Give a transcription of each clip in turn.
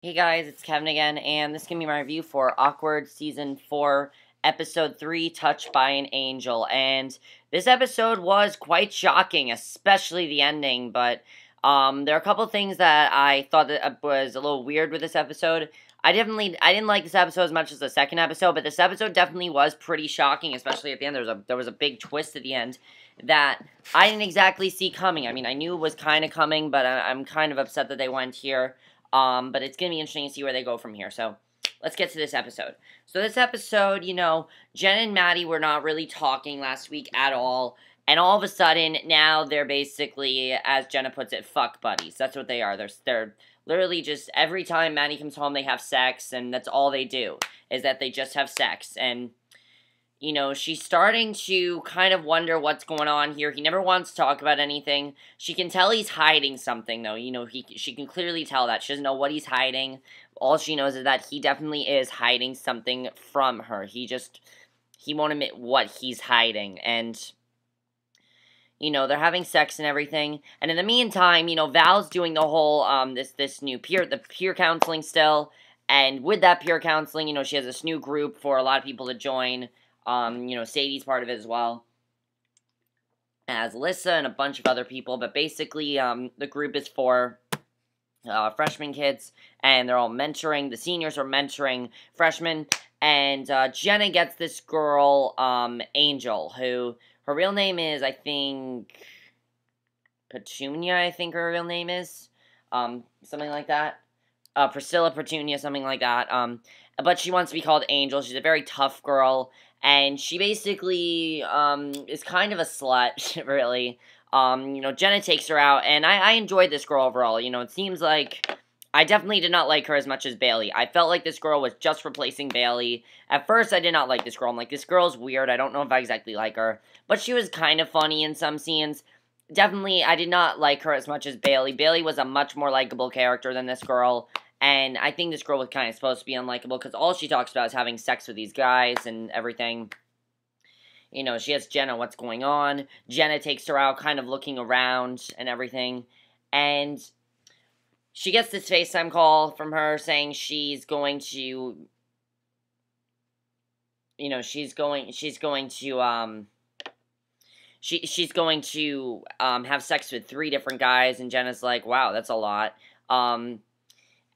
Hey guys, it's Kevin again, and this is going to be my review for Awkward Season 4, Episode 3, Touched by an Angel. And this episode was quite shocking, especially the ending, but there are a couple things that I thought that was a little weird with this episode. I didn't like this episode as much as the second episode, but this episode definitely was pretty shocking, especially at the end. There was a big twist at the end that I didn't exactly see coming. I mean, I knew it was kind of coming, but I'm kind of upset that they went here. But it's going to be interesting to see where they go from here. So, let's get to this episode. So, this episode, Jenna and Matty were not really talking last week at all. And all of a sudden, now they're basically, as Jenna puts it, fuck buddies. That's what they are. They're literally just, every time Matty comes home, they have sex. And that's all they do, is that they just have sex. And she's starting to kind of wonder what's going on here. He never wants to talk about anything. She can tell he's hiding something, though. She can clearly tell that. She doesn't know what he's hiding. All she knows is that he definitely is hiding something from her. He won't admit what he's hiding. And, they're having sex and everything. And in the meantime, Val's doing the whole, this new peer counseling still. And with that peer counseling, she has this new group for a lot of people to join. Sadie's part of it as well, as Alyssa and a bunch of other people, but basically, the group is for, freshman kids, and they're all mentoring, the seniors are mentoring freshmen, and, Jenna gets this girl, Angel, who, her real name is, I think, Petunia, I think her real name is, something like that, Priscilla Petunia, something like that, but she wants to be called Angel. She's a very tough girl, and she basically, is kind of a slut, really. Jenna takes her out, and I enjoyed this girl overall. It seems like I definitely did not like her as much as Bailey. I felt like this girl was just replacing Bailey. At first, I did not like this girl. I'm like, this girl's weird. I don't know if I exactly like her. But she was kind of funny in some scenes. Definitely, I did not like her as much as Bailey. Bailey was a much more likable character than this girl. And I think this girl was kind of supposed to be unlikable because all she talks about is having sex with these guys and everything. She asks Jenna what's going on. Jenna takes her out kind of looking around and everything. And she gets this FaceTime call from her saying she's going to, she's going to have sex with 3 different guys. And Jenna's like, wow, that's a lot.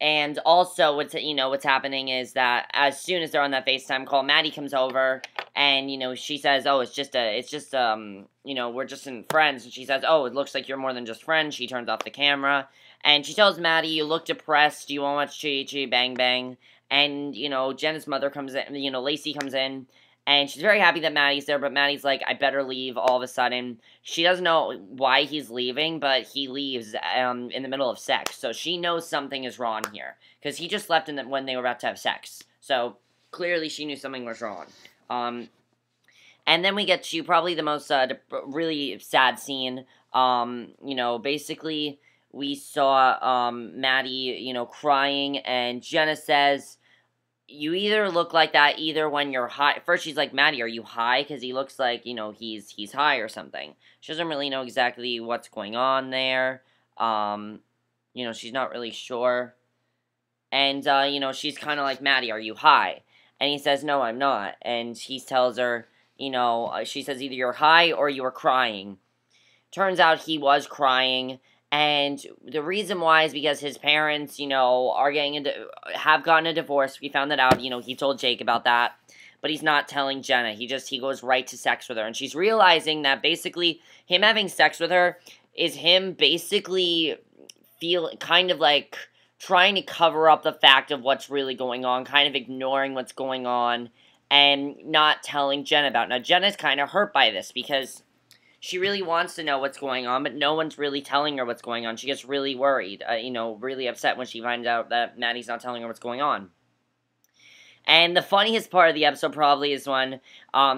And also, what's happening is that as soon as they're on that FaceTime call, Matty comes over, and, she says, oh, we're just in friends, and she says, oh, it looks like you're more than just friends. She turns off the camera, and she tells Matty, you look depressed, you won't watch Chi Chi Bang Bang, and, Jenna's mother comes in, Lacey comes in, and she's very happy that Matty's there, but Matty's like, I better leave all of a sudden. She doesn't know why he's leaving, but he leaves in the middle of sex. So she knows something is wrong here. Because he just left when they were about to have sex. So clearly she knew something was wrong. And then we get to probably the most really sad scene. Basically we saw Matty, crying, and Jenna says, you either look like that either when you're high. First, she's like, Matty, are you high? Because he looks like, he's high or something. She doesn't really know exactly what's going on there. She's not really sure. And, she's kind of like, Matty, are you high? And he says, no, I'm not. And he tells her, she says either you're high or you were crying. Turns out he was crying. And the reason why is because his parents, have gotten a divorce. We found that out. He told Jake about that. But he's not telling Jenna. He goes right to sex with her. And she's realizing that basically him having sex with her is him basically kind of like trying to cover up the fact of what's really going on. Kind of ignoring what's going on. And not telling Jenna about it. Now, Jenna's kind of hurt by this because she really wants to know what's going on, but no one's really telling her what's going on. She gets really worried, really upset when she finds out that Matty's not telling her what's going on. And the funniest part of the episode probably is when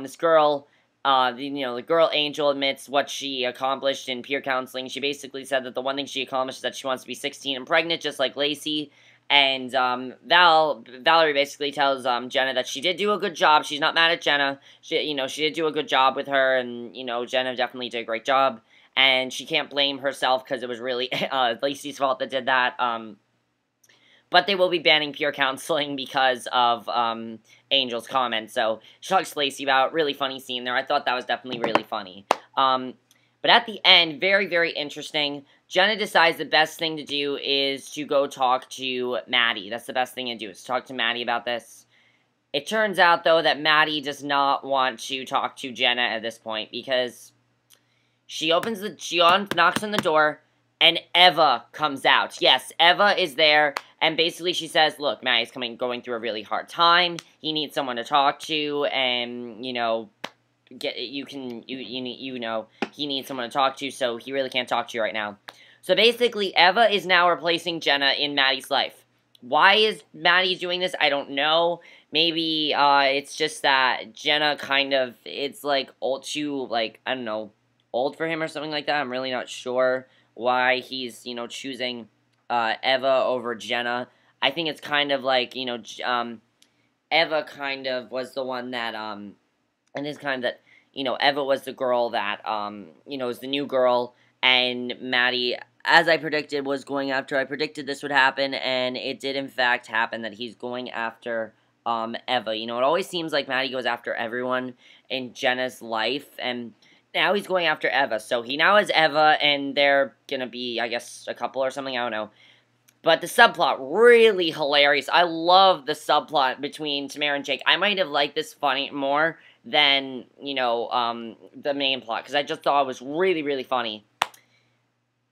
this girl, the girl Angel admits what she accomplished in peer counseling. She basically said that the one thing she accomplished is that she wants to be 16 and pregnant, just like Lacey. And Valerie basically tells Jenna that she did do a good job. She's not mad at Jenna. She did do a good job with her, and Jenna definitely did a great job. And she can't blame herself because it was really Lacey's fault that did that. but they will be banning pure counseling because of Angel's comments. So she talks to Lacey about really funny scene there. I thought that was definitely really funny. But at the end, very, very interesting. Jenna decides the best thing to do is to go talk to Matty. That's the best thing to do, is talk to Matty about this. It turns out, though, that Matty does not want to talk to Jenna at this point, because she knocks on the door, and Eva comes out. Yes, Eva is there, and basically she says, look, Matty's going through a really hard time. He needs someone to talk to, and, you know, he needs someone to talk to, so he really can't talk to you right now. So basically, Eva is now replacing Jenna in Matty's life. Why is Matty doing this? I don't know. Maybe it's just that Jenna it's like old for him or something like that. I'm really not sure why he's, choosing Eva over Jenna. I think it's kind of like, Eva kind of was the one that, and it's kind of that, Eva was the girl that, was the new girl, and Matty, as I predicted, was going after. I predicted this would happen, and it did in fact happen, that he's going after Eva. It always seems like Matty goes after everyone in Jenna's life, and now he's going after Eva. So he now has Eva, and they're gonna be, I guess, a couple or something, I don't know. But the subplot, really hilarious. I love the subplot between Tamara and Jake. I might have liked this funny more than, the main plot, because I just thought it was really, really funny.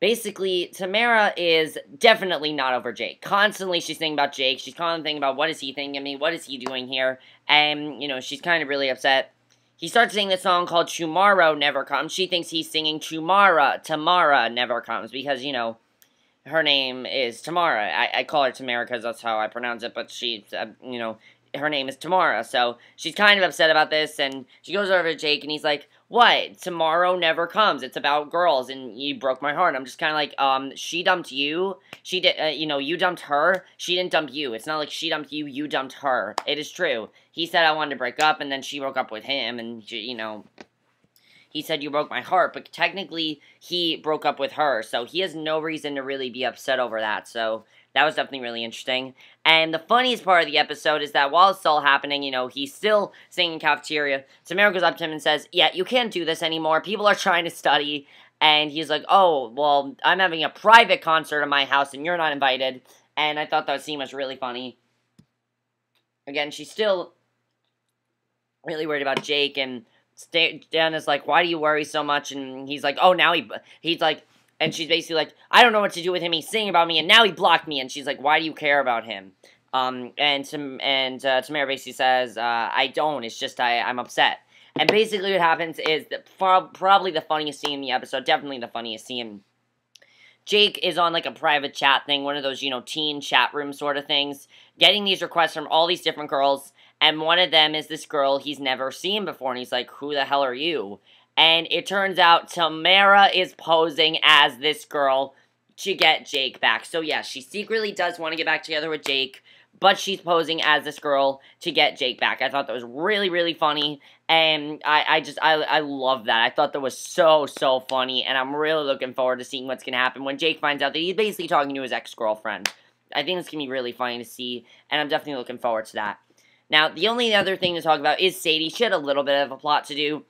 Basically, Tamara is definitely not over Jake. Constantly she's thinking about Jake. She's constantly thinking about, what is he thinking of me? What is he doing here? And, she's kind of really upset. He starts singing this song called Tomorrow Never Comes. She thinks he's singing Tamara Never Comes, because, her name is Tamara. I call her Tamara because that's how I pronounce it, but she, her name is Tamara. So she's kind of upset about this, and she goes over to Jake, and he's like, what? Tomorrow never comes. It's about girls, and you broke my heart. I'm just kind of like, she dumped you. She did, you dumped her. She didn't dump you. It's not like she dumped you. You dumped her. It is true. He said I wanted to break up, and then she broke up with him, and, he said you broke my heart, but technically he broke up with her, so he has no reason to really be upset over that, so that was definitely really interesting. And the funniest part of the episode is that while it's all happening, he's still singing in cafeteria. Tamara goes up to him and says, yeah, you can't do this anymore. People are trying to study. And he's like, oh, well, I'm having a private concert in my house and you're not invited. And I thought that scene was really funny. Again, she's still really worried about Jake, and Jenna's like, why do you worry so much? And he's like, oh, now he's like, and she's basically like, I don't know what to do with him. He's singing about me, and now he blocked me. And she's like, why do you care about him? And Tamara basically says, I don't. It's just I'm upset. And basically what happens is that probably the funniest scene in the episode, definitely the funniest scene. Jake is on like a private chat thing, one of those, teen chat room sort of things, getting these requests from all these different girls. And one of them is this girl he's never seen before. And he's like, who the hell are you? And it turns out Tamara is posing as this girl to get Jake back. So yeah, she secretly does want to get back together with Jake, but she's posing as this girl to get Jake back. I thought that was really, really funny. And I love that. I thought that was so, so funny. And I'm really looking forward to seeing what's going to happen when Jake finds out that he's basically talking to his ex-girlfriend. I think it's going to be really funny to see. And I'm definitely looking forward to that. Now, the only other thing to talk about is Sadie. She had a little bit of a plot to do.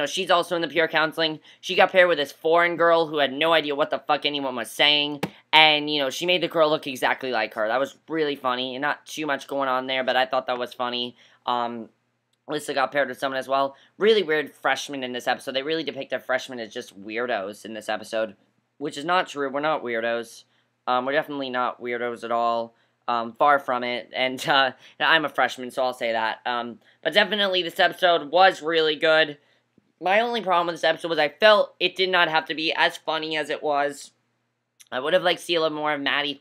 She's also in the pure counseling. She got paired with this foreign girl who had no idea what the fuck anyone was saying. And, she made the girl look exactly like her. That was really funny. And not too much going on there, but I thought that was funny. Alyssa got paired with someone as well. Really weird freshmen in this episode. They really depict their freshmen as just weirdos in this episode. Which is not true. We're not weirdos. We're definitely not weirdos at all. Far from it, and I'm a freshman, so I'll say that. But definitely this episode was really good. My only problem with this episode was I felt it did not have to be as funny as it was. I would have liked to see a little more of Matty's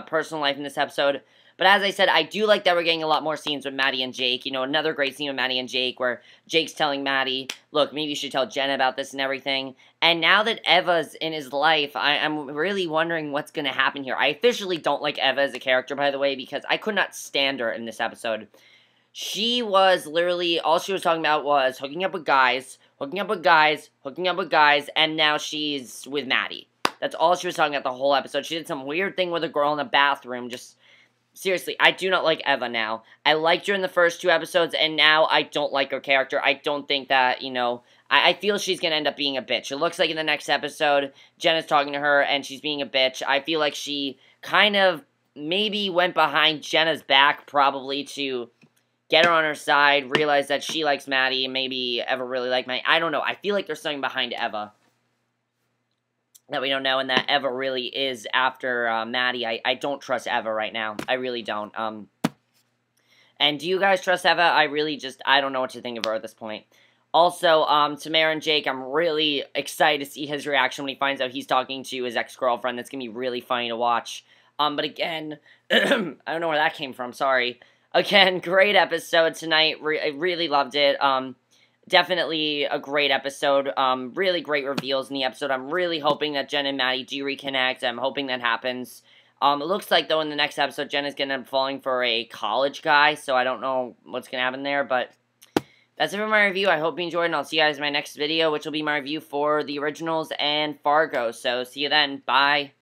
personal life in this episode. But as I said, I do like that we're getting a lot more scenes with Matty and Jake. Another great scene with Matty and Jake where Jake's telling Matty, look, maybe you should tell Jenna about this and everything. And now that Eva's in his life, I'm really wondering what's going to happen here. I officially don't like Eva as a character, by the way, because I could not stand her in this episode. She was literally, all she was talking about was hooking up with guys, and now she's with Matty. That's all she was talking about the whole episode. She did some weird thing with a girl in the bathroom, just seriously, I do not like Eva now. I liked her in the first 2 episodes, and now I don't like her character. I don't think that, I feel she's going to end up being a bitch. It looks like in the next episode, Jenna's talking to her, and she's being a bitch. I feel like she kind of maybe went behind Jenna's back, probably, to get her on her side, realize that she likes Matty, and maybe Eva really like Matty. I don't know. I feel like there's something behind Eva that we don't know, and that Eva really is after Matty. I don't trust Eva right now. I really don't. And do you guys trust Eva? I don't know what to think of her at this point. Also, Tamara and Jake, I'm really excited to see his reaction when he finds out he's talking to his ex-girlfriend. That's going to be really funny to watch. But again, I don't know where that came from, sorry. Again, great episode tonight. I really loved it. Definitely a great episode. Really great reveals in the episode. I'm really hoping that Jenna and Matty do reconnect. I'm hoping that happens. It looks like, though, in the next episode, Jenna's going to end up falling for a college guy, so I don't know what's going to happen there, but that's it for my review. I hope you enjoyed, and I'll see you guys in my next video, which will be my review for the originals and Fargo. So, see you then. Bye.